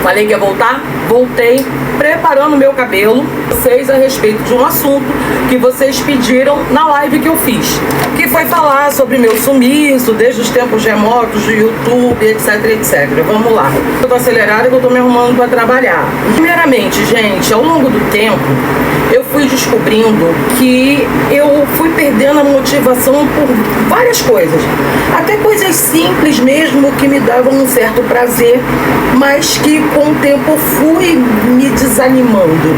Falei que ia voltar, voltei, preparando meu cabelo, vocês a respeito de um assunto que vocês pediram na live que eu fiz, que foi falar sobre meu sumiço, desde os tempos remotos do YouTube, etc, etc. Vamos lá. Eu tô acelerada que eu tô me arrumando para trabalhar. Primeiramente, gente, ao longo do tempo, eu fui descobrindo que eu fui perdendo a motivação por várias coisas. Até coisas simples mesmo que me davam um certo prazer, mas que com o tempo eu fui me desanimando.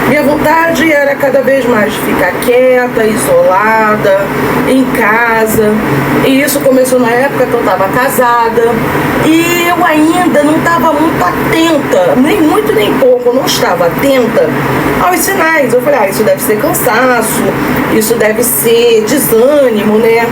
Minha vontade era cada vez mais ficar quieta, isolada, em casa. E isso começou na época que eu estava casada. E eu ainda não estava muito atenta, nem muito nem pouco, eu não estava atenta aos sinais. Eu falei, isso deve ser cansaço, isso deve ser desânimo, né?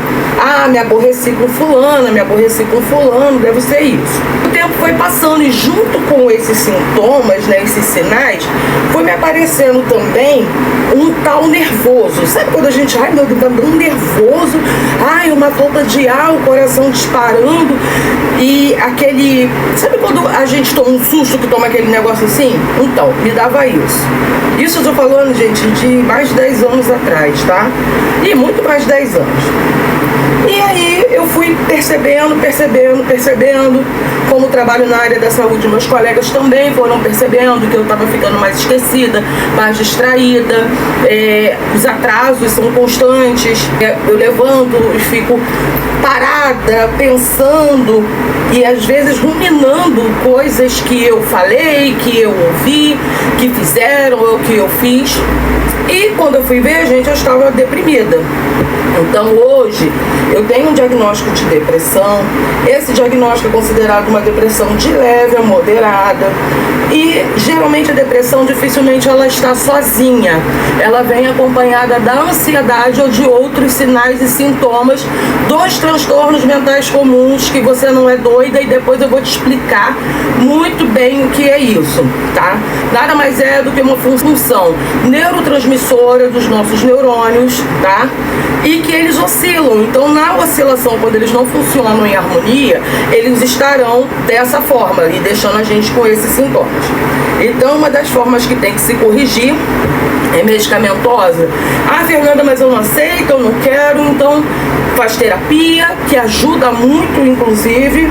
Me aborreci com fulana, me aborreci com fulano, deve ser isso. O tempo foi passando e junto com esses sintomas, né, esses sinais, foi me aparecendo também um tal nervoso. Sabe quando a gente, meu Deus, tá dando nervoso, uma falta de ar, o coração disparando e aquele... Sabe quando a gente toma um susto, que toma aquele negócio assim? Então, me dava isso. Isso eu tô falando, gente, de mais de 10 anos atrás, tá? E muito mais de 10 anos. E aí eu fui percebendo, como trabalho na área da saúde, meus colegas também foram percebendo que eu estava ficando mais esquecida, mais distraída, os atrasos são constantes, eu levanto e fico parada, pensando e às vezes ruminando coisas que eu falei, que eu ouvi, que fizeram ou que eu fiz. E quando eu fui ver, gente, eu estava deprimida. Então hoje eu tenho um diagnóstico de depressão. Esse diagnóstico é considerado uma depressão de leve a moderada. E geralmente a depressão dificilmente ela está sozinha. Ela vem acompanhada da ansiedade ou de outros sinais e sintomas dos transtornos mentais comuns, que você não é doida, e depois eu vou te explicar muito bem o que é isso, tá? Nada mais é do que uma função neurotransmissora dos nossos neurônios, tá? E que eles oscilam. Então, na oscilação, quando eles não funcionam em harmonia, eles estarão dessa forma e deixando a gente com esses sintomas. Então, uma das formas que tem que se corrigir é medicamentosa. Fernanda, mas eu não aceito, eu não quero, então faz terapia, que ajuda muito, inclusive.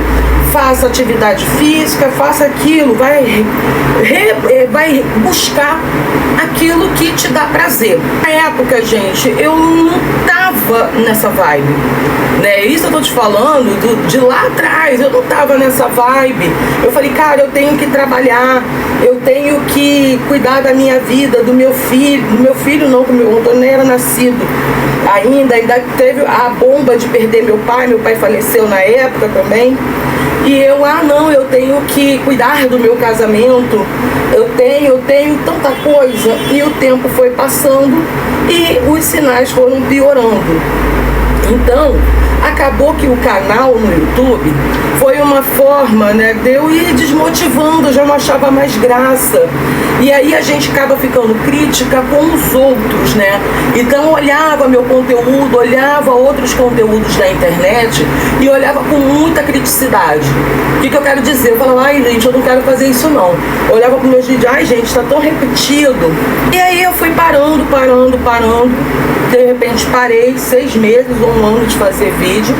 Faça atividade física, faça aquilo, vai buscar aquilo que te dá prazer. Na época, gente, eu não tava nessa vibe, né? Isso eu tô te falando de lá atrás, eu não tava nessa vibe. Eu falei, cara, eu tenho que trabalhar, eu tenho que cuidar da minha vida, do meu filho não, que o meu Antônio nem era nascido ainda teve a bomba de perder meu pai faleceu na época também. E eu, não, eu tenho que cuidar do meu casamento, eu tenho tanta coisa. E o tempo foi passando e os sinais foram piorando. Então, acabou que o canal no YouTube foi uma forma, né, de eu ir desmotivando, eu já não achava mais graça. E aí a gente acaba ficando crítica com os outros, né? Então eu olhava meu conteúdo, olhava outros conteúdos da internet e olhava com muita criticidade. O que eu quero dizer? Eu falava, gente, eu não quero fazer isso não. Eu olhava para meus vídeos, gente, tá tão repetido. E aí eu fui parando. De repente parei 6 meses ou 1 ano de fazer vídeo.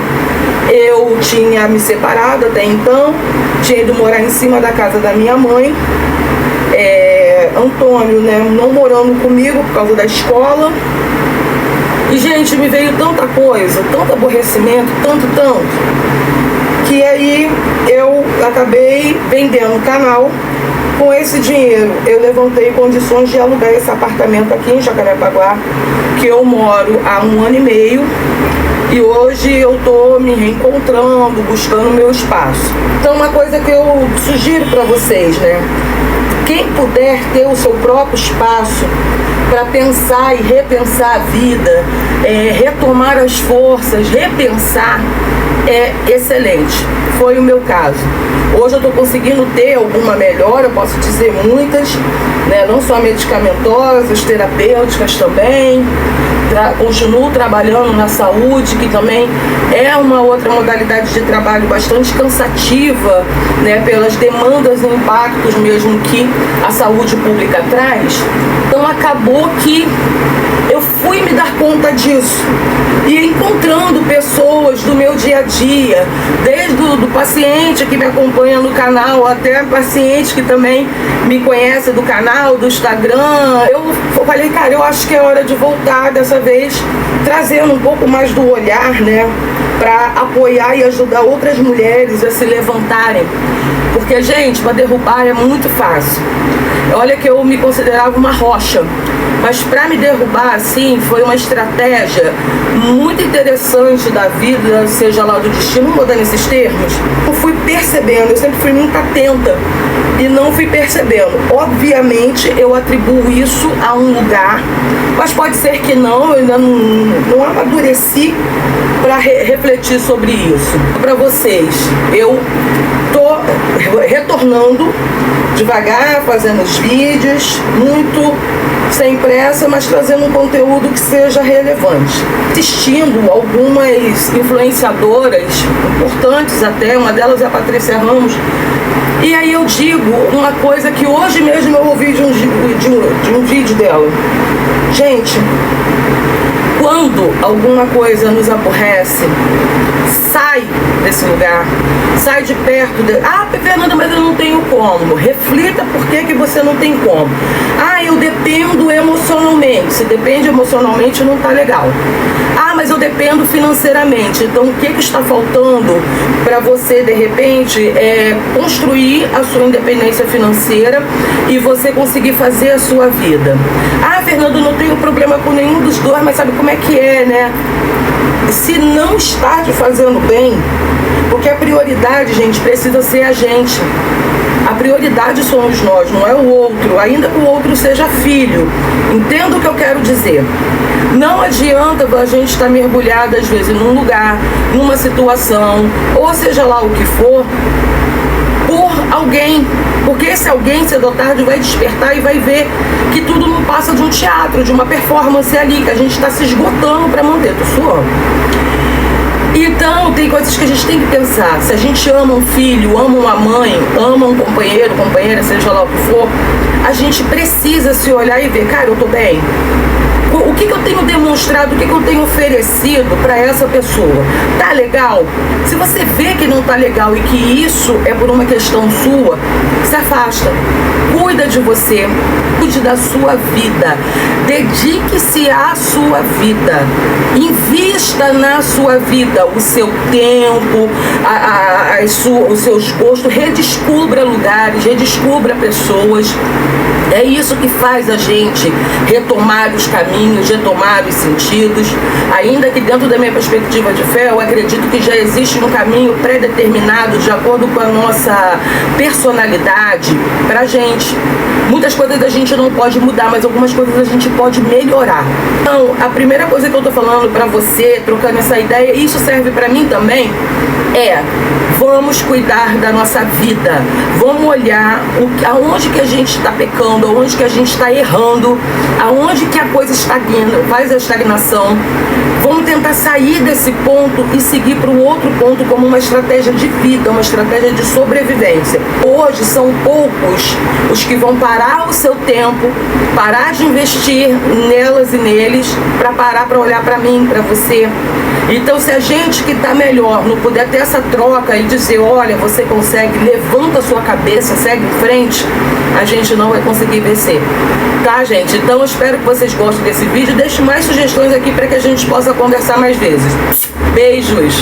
Eu tinha me separado até então, tinha ido morar em cima da casa da minha mãe. Antônio, né, não morando comigo por causa da escola. E, gente, me veio tanta coisa, tanto aborrecimento, tanto, que aí eu acabei vendendo o canal. Com esse dinheiro, eu levantei condições de alugar esse apartamento aqui em Jacarepaguá, que eu moro há 1 ano e meio. E hoje eu tô me reencontrando, buscando meu espaço. Então, uma coisa que eu sugiro para vocês, né? Quem puder ter o seu próprio espaço para pensar e repensar a vida, retomar as forças, repensar, é excelente. Foi o meu caso. Hoje eu estou conseguindo ter alguma melhora, eu posso dizer muitas, né? Não só medicamentosas, terapêuticas também. Continuo trabalhando na saúde, que também é uma outra modalidade de trabalho bastante cansativa, né? Pelas demandas e impactos mesmo que a saúde pública traz. Então acabou que eu fui me dar conta disso e encontrando pessoas do meu dia a dia, desde do paciente que me acompanha no canal até paciente que também me conhece do canal, do Instagram. Eu falei, cara, eu acho que é hora de voltar dessa vez, trazendo um pouco mais do olhar, né, para apoiar e ajudar outras mulheres a se levantarem. Porque, gente, para derrubar é muito fácil. Olha que eu me considerava uma rocha, mas para me derrubar assim foi uma estratégia muito interessante da vida, seja lá do destino, vou dar nesses termos. Eu fui percebendo, eu sempre fui muito atenta e não fui percebendo. Obviamente eu atribuo isso a um lugar, mas pode ser que não, eu ainda não amadureci para refletir sobre isso. Para vocês, eu tô retornando devagar, fazendo os vídeos, muito sem pressa, mas trazendo um conteúdo que seja relevante. Assistindo algumas influenciadoras importantes até, uma delas é a Patrícia Ramos, e aí eu digo uma coisa que hoje mesmo eu ouvi de um vídeo dela. Gente, quando alguma coisa nos aborrece, sai desse lugar, sai de perto Fernanda, mas eu não tenho como. Reflita por que você não tem como. Eu dependo emocionalmente. Se depende emocionalmente, não tá legal. Mas eu dependo financeiramente. Então o que está faltando para você, de repente, construir a sua independência financeira e você conseguir fazer a sua vida? Fernanda, eu não tenho problema com nenhum dos dois, mas sabe como é que é, né? Se não está te fazendo bem, porque a prioridade, gente, precisa ser a gente. A prioridade somos nós, não é o outro, ainda que o outro seja filho. Entenda o que eu quero dizer. Não adianta a gente estar mergulhado, às vezes, num lugar, numa situação, ou seja lá o que for, por alguém. Porque esse alguém, cedo ou tarde, vai despertar e vai ver que tudo não passa de um teatro, de uma performance ali, que a gente está se esgotando para manter. Tô suando. Então, tem coisas que a gente tem que pensar. Se a gente ama um filho, ama uma mãe, ama um companheiro, companheira, seja lá o que for, a gente precisa se olhar e ver, cara, eu tô bem? O que eu tenho demonstrado, o que eu tenho oferecido para essa pessoa? Tá legal? Se você vê que não tá legal e que isso é por uma questão sua, se afasta. Cuida de você, cuide da sua vida, dedique-se à sua vida, invista na sua vida o seu tempo, os seus gostos, redescubra lugares, redescubra pessoas. É isso que faz a gente retomar os caminhos, retomar os sentidos. Ainda que dentro da minha perspectiva de fé, eu acredito que já existe um caminho pré-determinado de acordo com a nossa personalidade pra gente. Muitas coisas a gente não pode mudar, mas algumas coisas a gente pode melhorar. Então, a primeira coisa que eu tô falando pra você, trocando essa ideia, e isso serve pra mim também, vamos cuidar da nossa vida, vamos olhar aonde que a gente está pecando, aonde que a gente está errando, aonde que a coisa estagna, faz a estagnação. Vamos tentar sair desse ponto e seguir para um outro ponto como uma estratégia de vida, uma estratégia de sobrevivência. Hoje são poucos os que vão parar o seu tempo, parar de investir nelas e neles, para parar para olhar para mim, para você. Então, se a gente que está melhor não puder ter essa troca e dizer, olha, você consegue, levanta a sua cabeça, segue em frente, a gente não vai conseguir vencer. Tá, gente? Então, eu espero que vocês gostem desse vídeo. Deixe mais sugestões aqui para que a gente possa conversar mais vezes. Beijos!